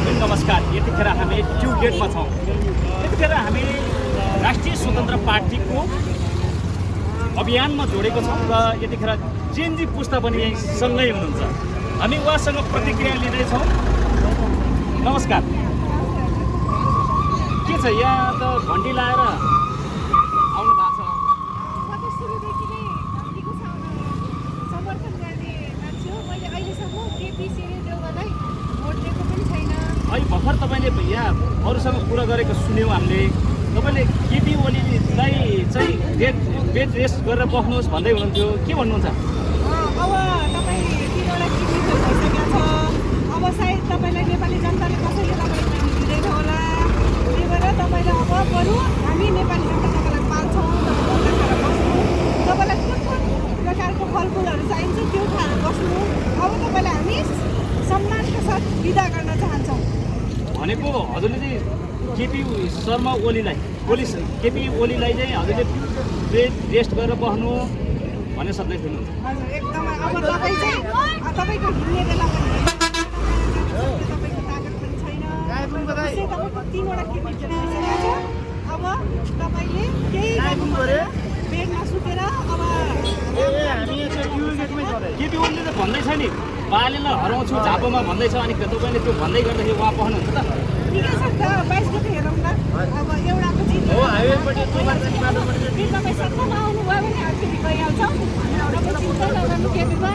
नमस्कार। यतिखेर हामी ट्यु गेटमा छौँ। यतिखेर हामी राष्ट्रिय स्वतन्त्र पार्टीको अभियानमा जोडेको छौँ र यतिखेर जेनजी पुस्ता पनि यही सँगै हुनुहुन्छ। हामी उहाँसँग प्रतिक्रिया लिँदैछौँ। नमस्कार। के छ यहाँ त घन्टी लाएर आउनु भएको छ? सुरुदेखि नै घन्टीको समर्थन गर्ने मान्छे हो। मैले अहिलेसम्म केपी देउवालाई भोट दिएको पनि छैन। अहिले भर्खर तपाईँले यहाँ अरूसँग कुरा गरेको सुन्यौँ हामीले। तपाईँले केपी ओलीलाई चाहिँ बेड रेस्ट गरेर बस्नुहोस् भन्दै हुनुहुन्थ्यो, के भन्नुहुन्छ? अब तपाईँ 3वटा किडनी फेल भइसकेको छ। अब सायद तपाईँलाई नेपाली जनताले कसैले तपाईँलाई किडनी दिँदैन होला। त्यही भएर तपाईँले अब बरु हामी नेपाली जनता तपाईँलाई पाल्छौँ, तपाईँ खाएर बस्नु। तपाईँलाई कुन कुन प्रकारको फलफुलहरू चाहिन्छ त्यो खाएर बस्नु। अब तपाईँलाई हामी सम्मानका साथ विदा गर्न चाहन्छौँ। भनेको हजुरले चाहिँ केपी ओलीलाई चाहिँ हजुरले बेड रेस्ट गरेर बस्नु भन्ने सधैँ सुन्नुहुन्छ? हजुर, एकदमै। अब तपाईँ चाहिँ तपाईँको हिँड्ने बेला पनि तपाईँको तागत पनि छैन। तपाईँको 3वटा किडनी फेल भइसकेको छ। अब तपाईँले केही गर्नु पर्दैन, बेडमा सुतेर अब केपी ओलीले त भन्दैछ नि बालेलाई हराउँछु झापोमा भन्दैछ। अनि तपाईँले त्यो भन्दै गर्दाखेरि उहाँ पढ्नुहुन्छ त? ठिकै छ त, 22 गते हेरौँ न। अब एउटाको चिज तपाईँ सत्तामा आउनुभयो भने हामी फेरि गइहाल्छौँ। तपाईँ चिन्ता नगर्नु केपीमा।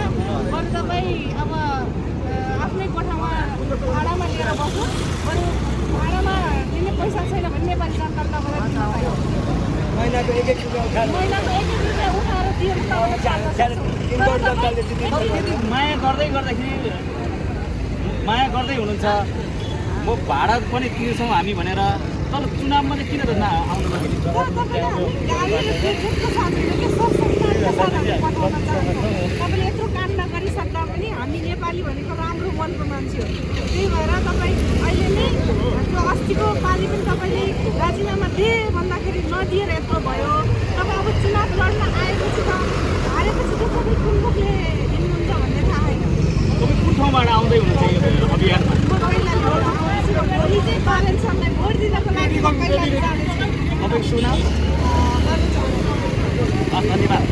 बरु तपाईँ अब आफ्नै कोठामा भाडामा लिएर बस्नु। बरु भाडामा दिने पैसा छैन भने नेपाली जनताले तपाईँलाई दिनु पायो। महिनाको एक एक रुपियाँ उठाएर दियो माया गर्दै हुनुहुन्छ। म भाडा पनि तिर्छौँ हामी भनेर, तर चुनावमा चाहिँ किन त आउनु नदिने? तपाईँले यत्रो काम नगरिसक्दा पनि हामी नेपाली भनेको राम्रो मनको मान्छे हो। त्यही भएर तपाईँ अहिले नै त्यो अस्तिको पालि पनि तपाईँले राजीनामा दिए भन्दाखेरि नदिएर यत्रो भयो। तपाईँ अब चुनाव लड्न आएपछि त हारेपछि त तपाईँ कुन मुखले हिँड्नुहुन्छ भन्ने थाहा छैन। तपाईँ कुन ठाउँबाट आउँदै हुनुहुन्छ यो अभियानमा? भोलि चाहिँ बालन सरलाई भोट दिनको लागि तपाईँको सुनाम? धन्यवाद।